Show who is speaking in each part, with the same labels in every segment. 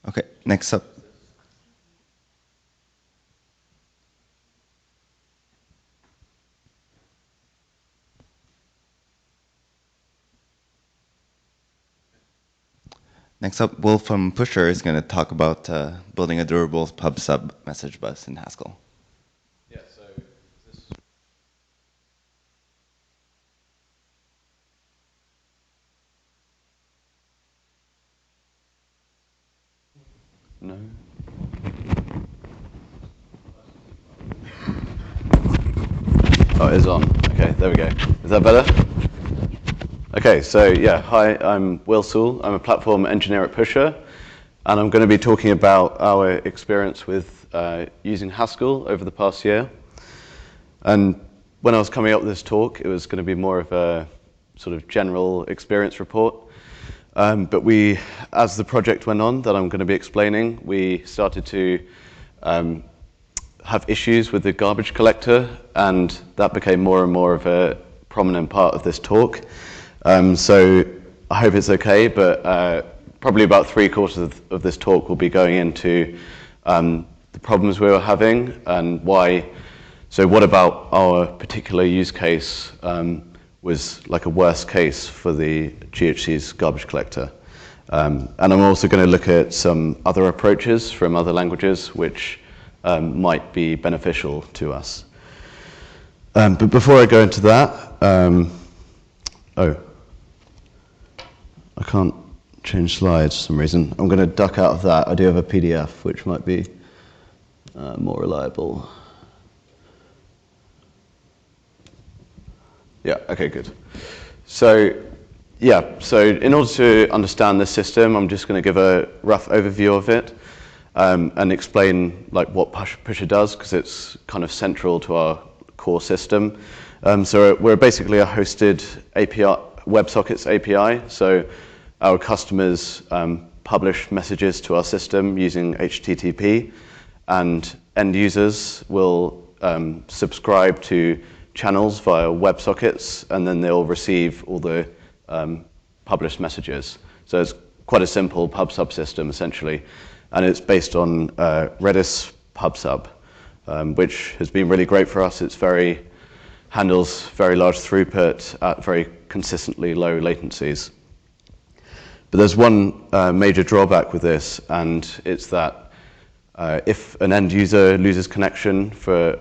Speaker 1: Okay, next up. Next up, Will from Pusher is going to talk about building a durable pub sub message bus in Haskell.
Speaker 2: Yeah, so this. No. Oh, it is on. Okay, there we go. Is that better? Okay, so yeah, hi, I'm Will Sewell. I'm a platform engineer at Pusher, and I'm going to be talking about our experience with using Haskell over the past year. And when I was coming up with this talk, it was going to be more of a sort of general experience report. But we, as the project went on that I'm going to be explaining, we started to have issues with the garbage collector, and that became more and more of a prominent part of this talk. So I hope it's okay, but probably about 3/4 of this talk will be going into the problems we were having and why. So what about our particular use case was like a worst case for the GHC's garbage collector? And I'm also going to look at some other approaches from other languages which might be beneficial to us. But before I go into that, I can't change slides for some reason. I'm going to duck out of that. I do have a PDF, which might be more reliable. Yeah, okay, good. So, yeah, so in order to understand this system, I'm just going to give a rough overview of it and explain like what Pusher does, because it's kind of central to our core system. So we're basically a hosted API, WebSockets API. So our customers publish messages to our system using HTTP, and end users will subscribe to channels via WebSockets, and then they'll receive all the published messages. So it's quite a simple pub sub system essentially, and it's based on Redis pub sub, which has been really great for us. It's handles very large throughput at very consistently low latencies. But there's one major drawback with this, and it's that if an end user loses connection for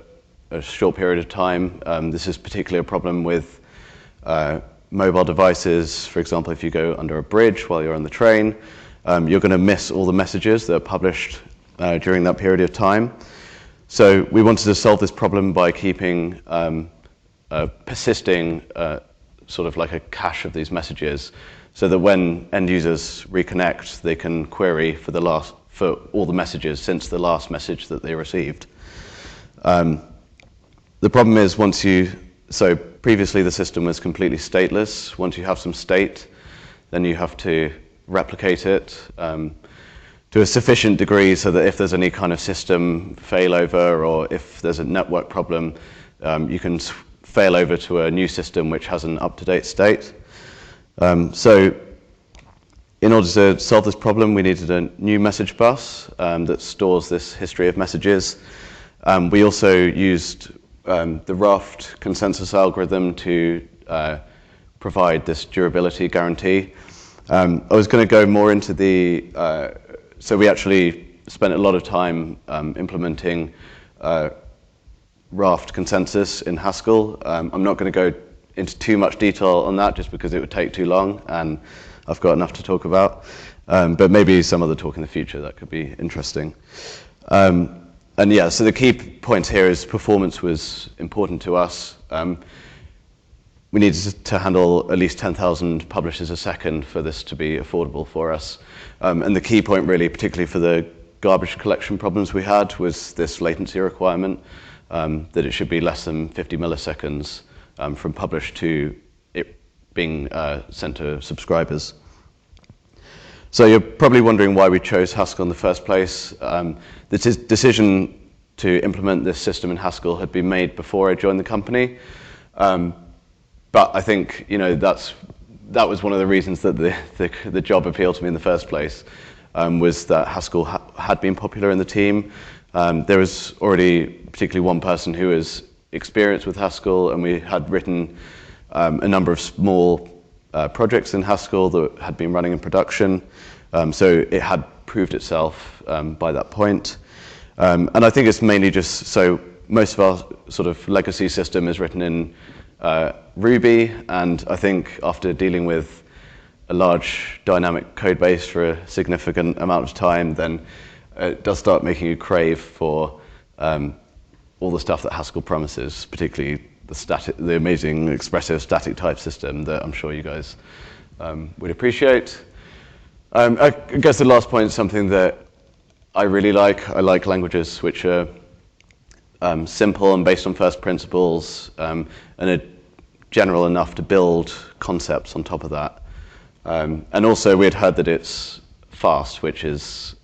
Speaker 2: a short period of time, this is particularly a problem with mobile devices. For example, if you go under a bridge while you're on the train, you're going to miss all the messages that are published during that period of time. So we wanted to solve this problem by keeping persisting sort of like a cache of these messages, so that when end users reconnect, they can query for all the messages since the last message that they received. The problem is so previously the system was completely stateless. Once you have some state, then you have to replicate it to a sufficient degree so that if there's any kind of system failover or if there's a network problem, you can fail over to a new system which has an up-to-date state. So in order to solve this problem, we needed a new message bus that stores this history of messages. We also used the Raft consensus algorithm to provide this durability guarantee. I was going to go more into so we actually spent a lot of time implementing Raft consensus in Haskell. I'm not going to go into too much detail on that just because it would take too long, and I've got enough to talk about. But maybe some other talk in the future that could be interesting. And yeah, so the key point here is performance was important to us. We needed to handle at least 10,000 publishes a second for this to be affordable for us. And the key point really, particularly for the garbage collection problems we had, was this latency requirement, that it should be less than 50 milliseconds from publish to it being sent to subscribers. So you're probably wondering why we chose Haskell in the first place. The decision to implement this system in Haskell had been made before I joined the company. But I think that was one of the reasons that the job appealed to me in the first place. was that Haskell had been popular in the team. There was already particularly one person who was experienced with Haskell, and we had written a number of small projects in Haskell that had been running in production. So it had proved itself by that point. And I think it's mainly just so most of our sort of legacy system is written in Ruby, and I think after dealing with a large dynamic code base for a significant amount of time, then it does start making you crave for all the stuff that Haskell promises, particularly the amazing expressive static type system that I'm sure you guys would appreciate. I guess the last point is something that I really like. I like languages which are simple and based on first principles, and are general enough to build concepts on top of that. And also we had heard that it's fast, which is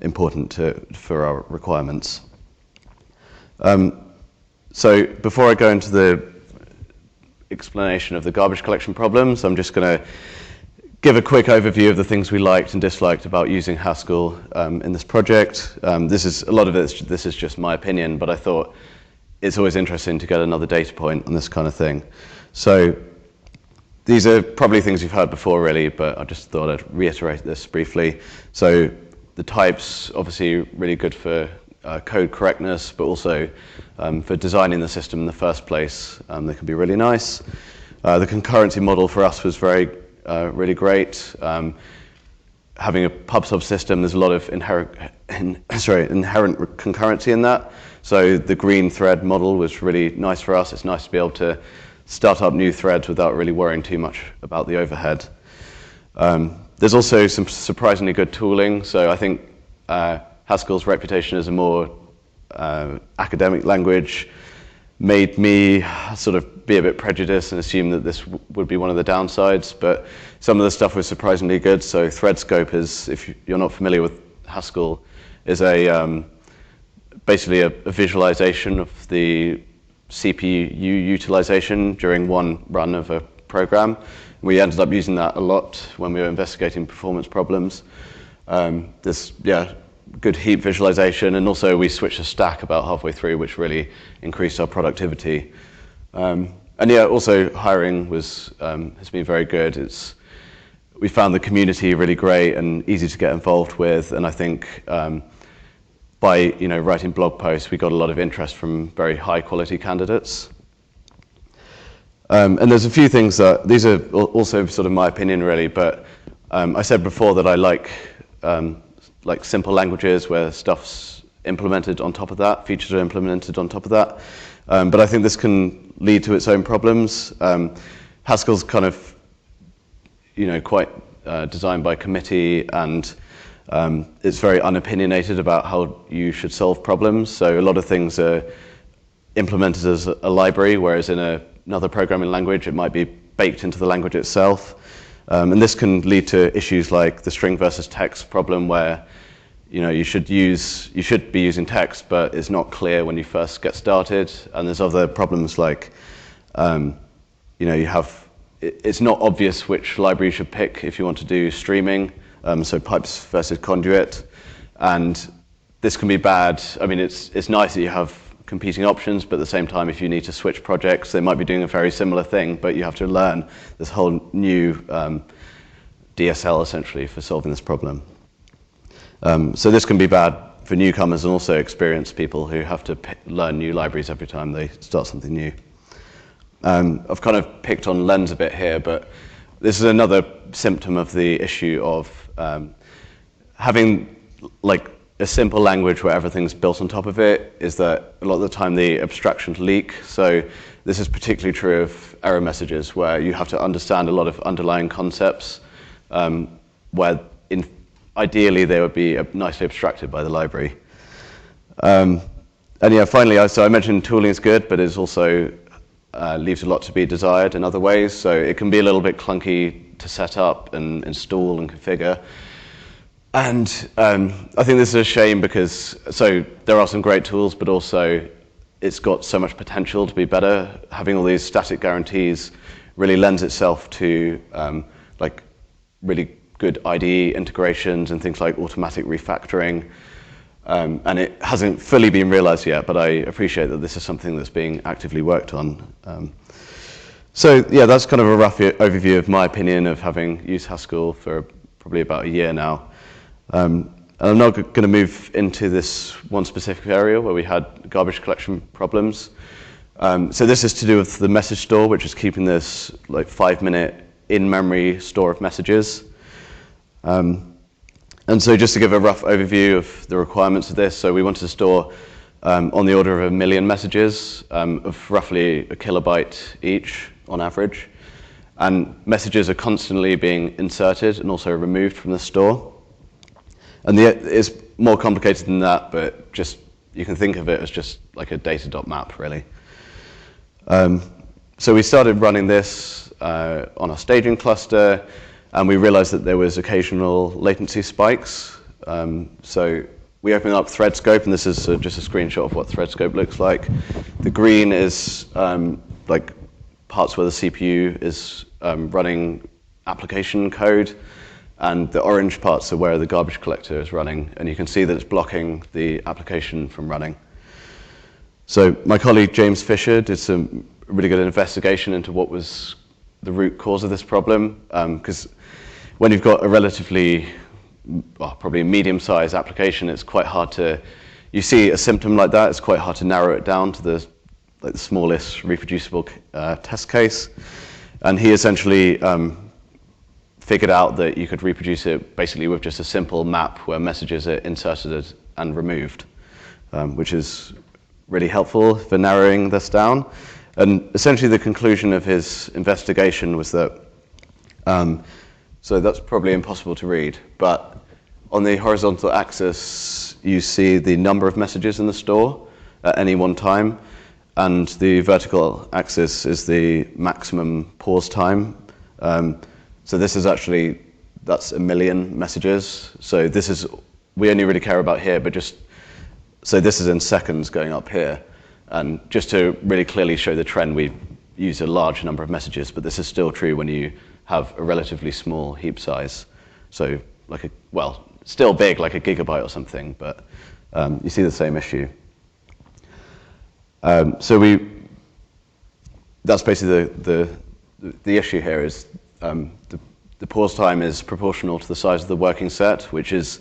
Speaker 2: important for our requirements. So before I go into the explanation of the garbage collection problems, I'm just going to give a quick overview of the things we liked and disliked about using Haskell in this project. A lot of this is just my opinion, but I thought it's always interesting to get another data point on this kind of thing. So these are probably things you've heard before, really, but I just thought I'd reiterate this briefly. So the types, obviously really good for code correctness, but also for designing the system in the first place, they can be really nice. The concurrency model for us was really great. Having a pub/sub system, there's a lot of inherent concurrency in that. So the green thread model was really nice for us. It's nice to be able to start up new threads without really worrying too much about the overhead. There's also some surprisingly good tooling. So I think Haskell's reputation as a more academic language made me sort of be a bit prejudiced and assume that this would be one of the downsides, but some of the stuff was surprisingly good. So thread scope is, if you're not familiar with Haskell, is basically a visualization of the CPU utilization during one run of a program. We ended up using that a lot when we were investigating performance problems. There's good heap visualization, and also we switched to stack about halfway through, which really increased our productivity. Also hiring has been very good. We found the community really great and easy to get involved with, and I think by writing blog posts, we got a lot of interest from very high quality candidates. And there's a few things that, these are also sort of my opinion really, but I said before that I like simple languages where stuff's implemented on top of that, features are implemented on top of that. But I think this can lead to its own problems. Haskell's kind of, quite designed by committee, and it's very unopinionated about how you should solve problems. So a lot of things are implemented as a library, whereas in another programming language, it might be baked into the language itself. And this can lead to issues like the string versus text problem, where you should be using text, but it's not clear when you first get started. And there's other problems like, it's not obvious which library you should pick if you want to do streaming. So pipes versus conduit, and this can be bad. I mean, it's nice that you have competing options, but at the same time, if you need to switch projects, they might be doing a very similar thing, but you have to learn this whole new DSL essentially for solving this problem. So this can be bad for newcomers and also experienced people who have to learn new libraries every time they start something new. I've kind of picked on Lens a bit here, but this is another symptom of the issue of having like a simple language where everything's built on top of it, is that a lot of the time the abstractions leak. So this is particularly true of error messages, where you have to understand a lot of underlying concepts, where ideally they would be nicely abstracted by the library. Finally, so I mentioned tooling is good, but it also leaves a lot to be desired in other ways. So it can be a little bit clunky to set up and install and configure. And I think this is a shame because, so there are some great tools, but also it's got so much potential to be better. Having all these static guarantees really lends itself to really good IDE integrations and things like automatic refactoring. And it hasn't fully been realized yet, but I appreciate that this is something that's being actively worked on. So yeah, that's kind of a rough overview of my opinion of having used Haskell for probably about a year now. And I'm now going to move into this one specific area where we had garbage collection problems. So this is to do with the message store, which is keeping this like 5-minute in-memory store of messages. And so just to give a rough overview of the requirements of this, so we wanted to store on the order of 1 million messages of roughly a kilobyte each on average. And messages are constantly being inserted and also removed from the store. And it's more complicated than that, but just you can think of it as just like a data.map, really. So we started running this on our staging cluster, and we realized that there was occasional latency spikes. So we opened up ThreadScope, and this is just a screenshot of what ThreadScope looks like. The green is like parts where the CPU is running application code, and the orange parts are where the garbage collector is running, and you can see that it's blocking the application from running. So my colleague James Fisher did some really good investigation into what was the root cause of this problem, because when you've got a relatively, well, probably a medium-sized application, it's quite hard to, you see a symptom like that, it's quite hard to narrow it down to the smallest reproducible test case. And he essentially figured out that you could reproduce it basically with just a simple map where messages are inserted and removed, which is really helpful for narrowing this down. And essentially the conclusion of his investigation was that, so that's probably impossible to read, but on the horizontal axis you see the number of messages in the store at any one time, and the vertical axis is the maximum pause time. So this is actually, that's 1 million messages. So this is, we only really care about here, but just, so this is in seconds going up here. And just to really clearly show the trend, we use a large number of messages, but this is still true when you have a relatively small heap size. So like well, still big, like a gigabyte or something, but you see the same issue. So that's basically the issue here is the pause time is proportional to the size of the working set, which is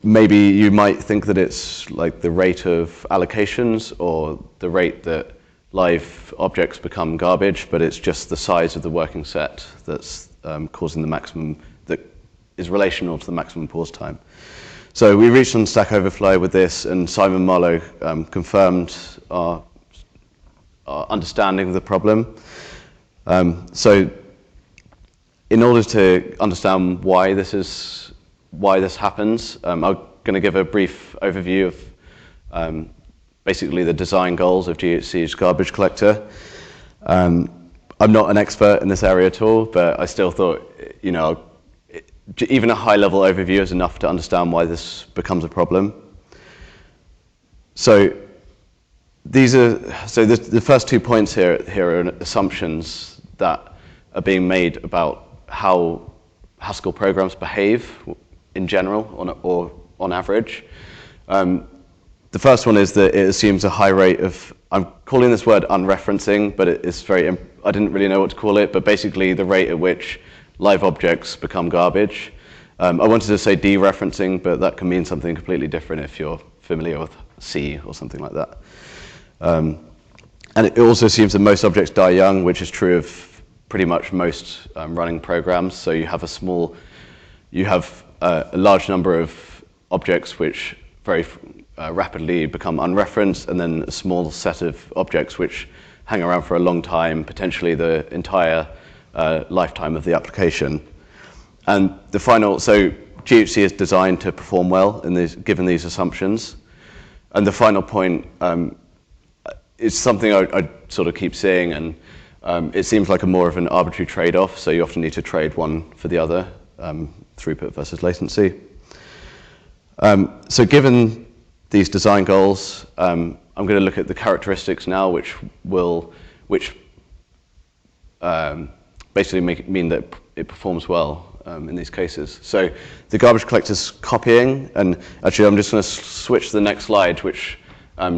Speaker 2: maybe you might think that it's like the rate of allocations or the rate that live objects become garbage, but it's just the size of the working set that's causing the maximum, that is relational to the maximum pause time. So we reached on Stack Overflow with this, and Simon Marlowe confirmed our understanding of the problem. So in order to understand why this happens, I'm going to give a brief overview of basically the design goals of GHC's garbage collector. I'm not an expert in this area at all, but I still thought, you know, even a high-level overview is enough to understand why this becomes a problem. So the first 2 points here are assumptions that are being made about how Haskell programs behave in general or on average. The first one is that it assumes a high rate of, I'm calling this word unreferencing, but it's very, I didn't really know what to call it, but basically the rate at which live objects become garbage. I wanted to say dereferencing, but that can mean something completely different if you're familiar with C or something like that. And it also assumes that most objects die young, which is true of pretty much most running programs. So you have a large number of objects which very rapidly become unreferenced, and then a small set of objects which hang around for a long time, potentially the entire lifetime of the application. And the final, so GHC is designed to perform well given these assumptions. And the final point is something I sort of keep seeing, and it seems like more of an arbitrary trade-off, so you often need to trade one for the other, throughput versus latency. So given these design goals, I'm going to look at the characteristics now, which basically mean that it performs well in these cases. So the garbage collector's copying, and actually I'm just going to switch to the next slide, which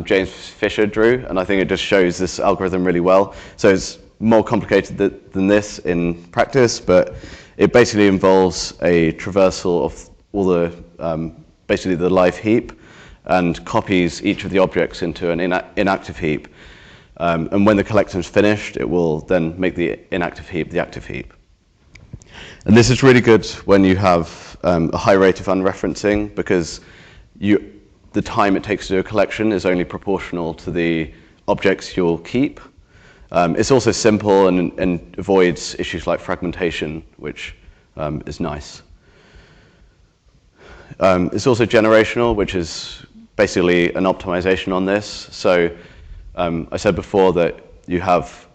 Speaker 2: James Fisher drew, and I think it just shows this algorithm really well. So it's more complicated than this in practice, but it basically involves a traversal of all the, basically the live heap, and copies each of the objects into an inactive heap. And when the collection is finished, it will then make the inactive heap the active heap. And this is really good when you have a high rate of unreferencing, because the time it takes to do a collection is only proportional to the objects you'll keep. It's also simple and avoids issues like fragmentation, which is nice. It's also generational, which is basically an optimization on this. So I said before that you have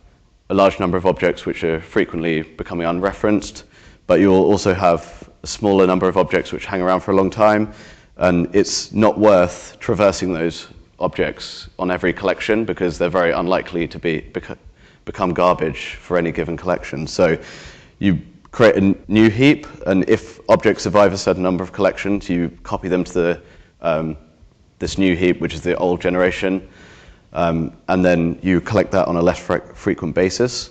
Speaker 2: a large number of objects which are frequently becoming unreferenced, but you will also have a smaller number of objects which hang around for a long time, and it's not worth traversing those objects on every collection because they're very unlikely to become garbage for any given collection. So you create a new heap, and if objects survive a certain number of collections, you copy them to this new heap, which is the old generation, and then you collect that on a less frequent basis.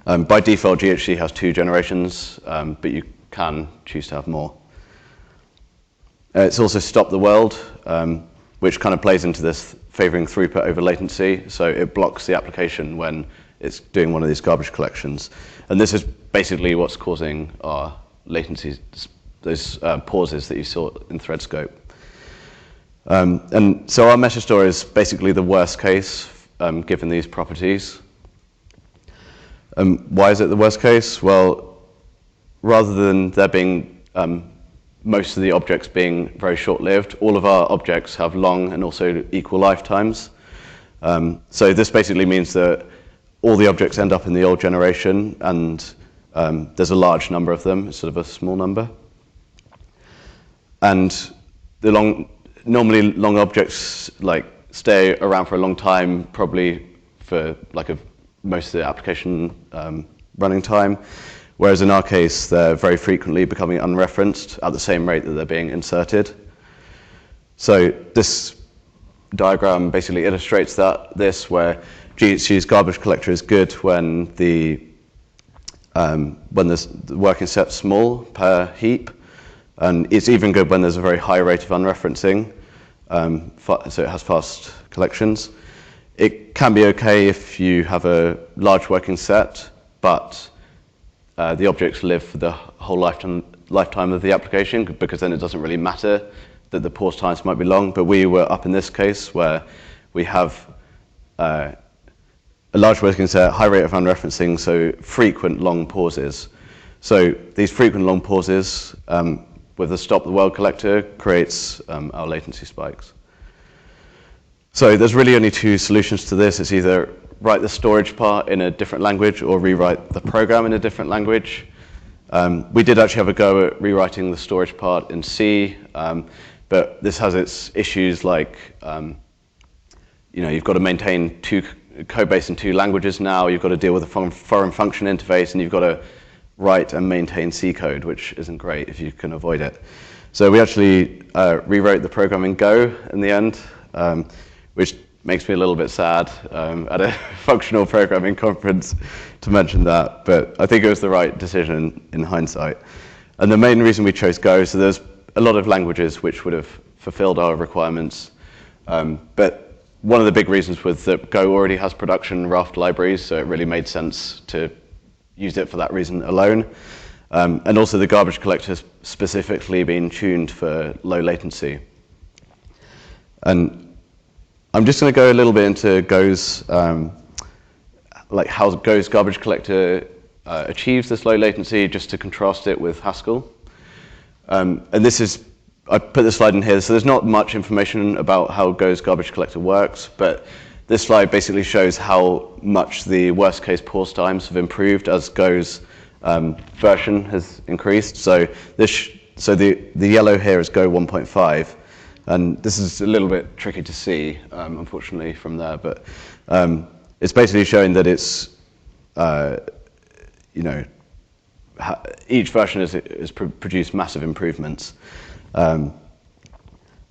Speaker 2: By default, GHC has 2 generations, but you can choose to have more. It's also stop the world, which kind of plays into this favoring throughput over latency. So it blocks the application when it's doing one of these garbage collections. And this is basically what's causing our latency, those pauses that you saw in thread scope. And so our message store is basically the worst case given these properties. Why is it the worst case? Well, rather than there being most of the objects being very short-lived, all of our objects have long and also equal lifetimes. So this basically means that all the objects end up in the old generation, and there's a large number of them instead of a small number. And normally long objects stay around for a long time, probably for most of the application running time. Whereas in our case, they're very frequently becoming unreferenced at the same rate that they're being inserted. So this diagram basically illustrates where GHC's garbage collector is good when the working set's small per heap, and it's even good when there's a very high rate of unreferencing, so it has fast collections. It can be okay if you have a large working set, but the objects live for the whole lifetime of the application, because then it doesn't really matter that the pause times might be long. But we were up in this case where we have a large working set, high rate of unreferencing, so frequent long pauses. So these frequent long pauses with the stop the world collector creates our latency spikes. So there's really only 2 solutions to this. It's either write the storage part in a different language or rewrite the program in a different language. We did actually have a go at rewriting the storage part in C, but this has its issues like, you've got to maintain code base in 2 languages now, you've got to deal with a foreign function interface, and you've got to write and maintain C code, which isn't great if you can avoid it. So we actually rewrote the program in Go in the end, which makes me a little bit sad at a functional programming conference to mention that, but I think it was the right decision in hindsight. And the main reason we chose Go, so there's a lot of languages which would have fulfilled our requirements, but one of the big reasons was that Go already has production Raft libraries, so it really made sense to use it for that reason alone. And also the garbage collector has specifically been tuned for low latency. And I'm just going to go a little bit into Go's, how Go's garbage collector achieves this low latency, just to contrast it with Haskell. And this is, I put this slide in here, so there's not much information about how Go's garbage collector works, but this slide basically shows how much the worst case pause times have improved as Go's version has increased. So the yellow here is Go 1.5. And this is a little bit tricky to see, unfortunately, from there. But it's basically showing that it's, each version has produced massive improvements. And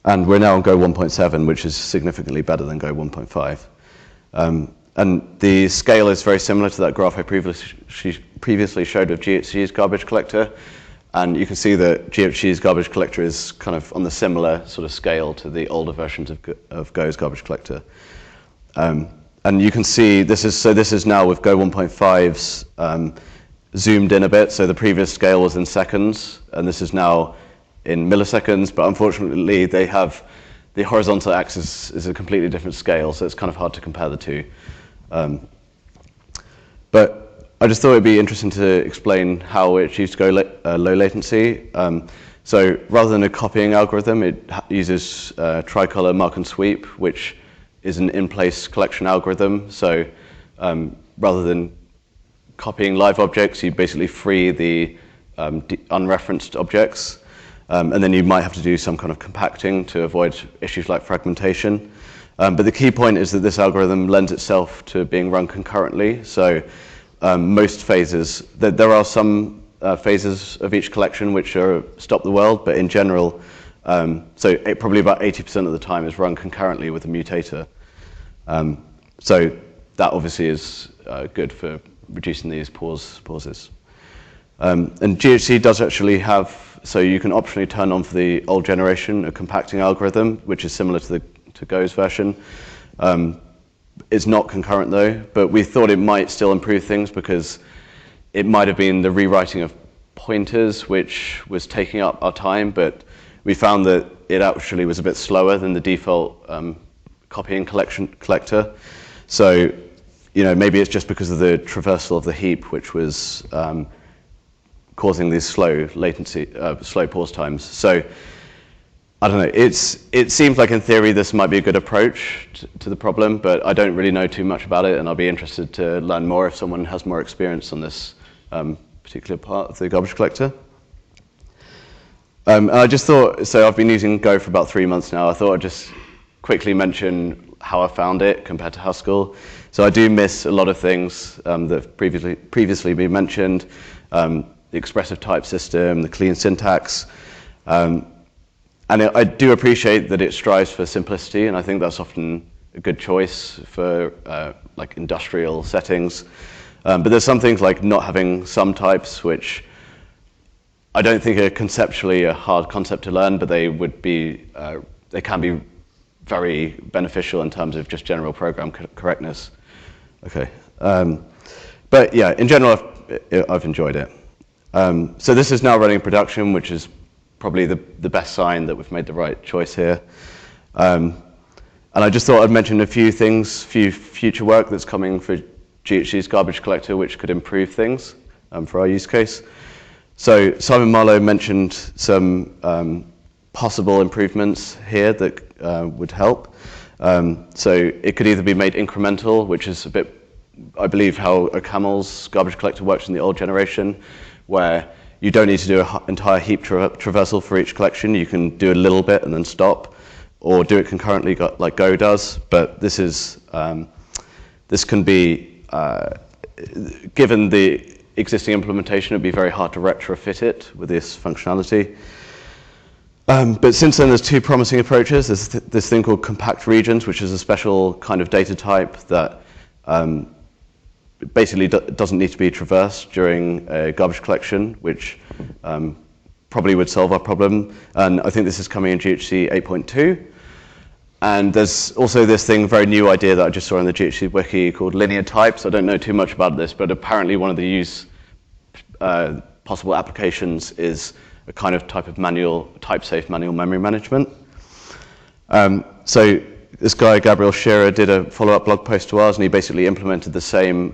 Speaker 2: we're now on Go 1.7, which is significantly better than Go 1.5. And the scale is very similar to that graph I previously showed of GHC's garbage collector. And you can see that GHC's garbage collector is kind of on the similar sort of scale to the older versions of Go's garbage collector. And you can see this is now with Go 1.5's zoomed in a bit. So the previous scale was in seconds, and this is now in milliseconds. But unfortunately, they have the horizontal axis is a completely different scale, so it's kind of hard to compare the two. But I just thought it'd be interesting to explain how it achieves Go low latency. So rather than a copying algorithm, it uses tricolor mark and sweep, which is an in-place collection algorithm. So rather than copying live objects, you basically free the unreferenced objects. And then you might have to do some kind of compacting to avoid issues like fragmentation. But the key point is that this algorithm lends itself to being run concurrently. So most phases, there are some phases of each collection which are stop the world, but in general, probably about 80% of the time is run concurrently with a mutator. So that obviously is good for reducing these pauses. And GHC does actually have, so you can optionally turn on for the old generation a compacting algorithm, which is similar to Go's version. It's not concurrent though, but we thought it might still improve things because it might have been the rewriting of pointers which was taking up our time, but we found that it actually was a bit slower than the default copying collector. So, maybe it's just because of the traversal of the heap, which was causing these slow pause times. So, I don't know. It seems like in theory this might be a good approach to the problem, but I don't really know too much about it, and I'll be interested to learn more if someone has more experience on this particular part of the garbage collector. And I just thought, so I've been using Go for about 3 months now. I thought I'd just quickly mention how I found it compared to Haskell. So I do miss a lot of things that have previously been mentioned, the expressive type system, the clean syntax. And I do appreciate that it strives for simplicity, and I think that's often a good choice for like industrial settings. But there's some things like not having sum types, which I don't think are conceptually a hard concept to learn, but they can be very beneficial in terms of just general program correctness. Okay, but yeah, in general, I've enjoyed it. So this is now running in production, which is probably the best sign that we've made the right choice here. And I just thought I'd mention a few things, future work that's coming for GHC's garbage collector, which could improve things for our use case. So Simon Marlowe mentioned some possible improvements here that would help. So it could either be made incremental, which is a bit, I believe, how a Camel's garbage collector works in the old generation, where you don't need to do an entire heap traversal for each collection. You can do a little bit and then stop, or do it concurrently like Go does. But this can be, given the existing implementation, it'd be very hard to retrofit it with this functionality. But since then, there's two promising approaches. There's this thing called compact regions, which is a special kind of data type that basically doesn't need to be traversed during a garbage collection, which probably would solve our problem. And I think this is coming in GHC 8.2. And there's also this very new idea that I just saw in the GHC wiki called linear types. I don't know too much about this, but apparently one of the possible applications is a kind of type of type-safe manual memory management. So this guy, Gabriel Scherer, did a follow-up blog post to ours, and he basically implemented the same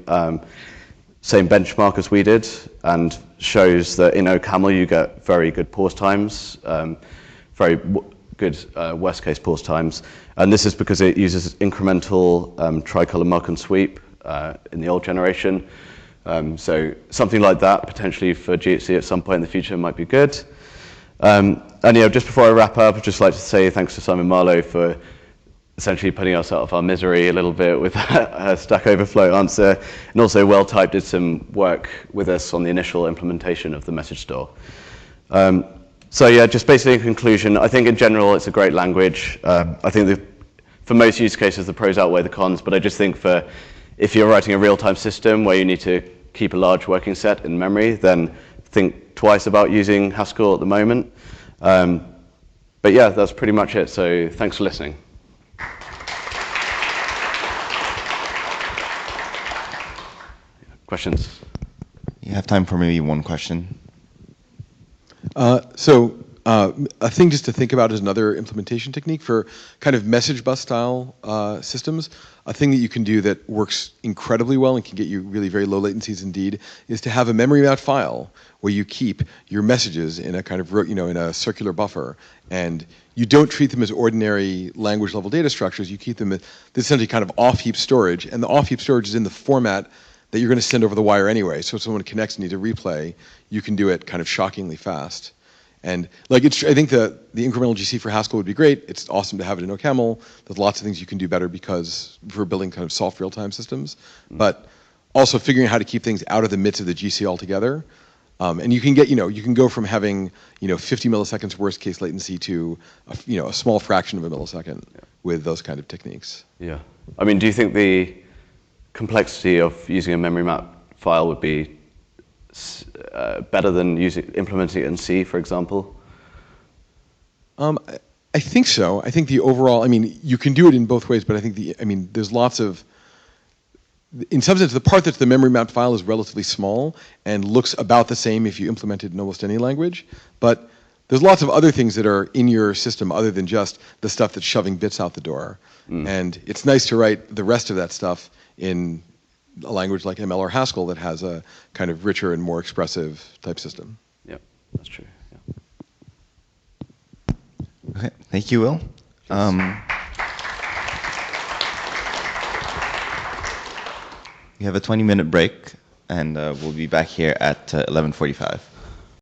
Speaker 2: benchmark as we did, and shows that in OCaml you get very good pause times, very good worst-case pause times. And this is because it uses incremental tricolor mark and sweep in the old generation. So something like that, potentially for GHC at some point in the future, might be good. And just before I wrap up, I'd just like to say thanks to Simon Marlowe for essentially putting us out of our misery a little bit with a Stack Overflow answer, and also Well-Typed did some work with us on the initial implementation of the message store. So yeah, just basically in conclusion, I think in general it's a great language. I think for most use cases the pros outweigh the cons, but I just think if you're writing a real-time system where you need to keep a large working set in memory, then think twice about using Haskell at the moment. But yeah, that's pretty much it, so thanks for listening. Questions?
Speaker 1: You have time for maybe one question.
Speaker 3: A thing just to think about is another implementation technique for kind of message bus style systems. A thing that you can do that works incredibly well and can get you really very low latencies indeed is to have a memory mapped file where you keep your messages in a kind of, in a circular buffer, and you don't treat them as ordinary language level data structures. You keep them as essentially kind of off heap storage, and the off heap storage is in the format that you're going to send over the wire anyway. So if someone connects and needs a replay, you can do it kind of shockingly fast. And I think the incremental GC for Haskell would be great. It's awesome to have it in OCaml. There's lots of things you can do better because for building kind of soft real-time systems, but also figuring out how to keep things out of the midst of the GC altogether. And you can get, you can go from having, 50 milliseconds worst case latency to, a small fraction of a millisecond with those kind of techniques.
Speaker 2: Yeah. I mean, do you think the complexity of using a memory map file would be better than implementing it in C, for example?
Speaker 3: I think so. I think the overall, you can do it in both ways, but I think there's lots of, in some sense, the part that's the memory mapped file is relatively small and looks about the same if you implement it in almost any language. But there's lots of other things that are in your system other than just the stuff that's shoving bits out the door. And it's nice to write the rest of that stuff in a language like ML or Haskell that has a kind of richer and more expressive type system.
Speaker 2: Yeah, that's true. Yeah.
Speaker 1: Okay, thank you, Will. We have a 20-minute break, and we'll be back here at 11:45.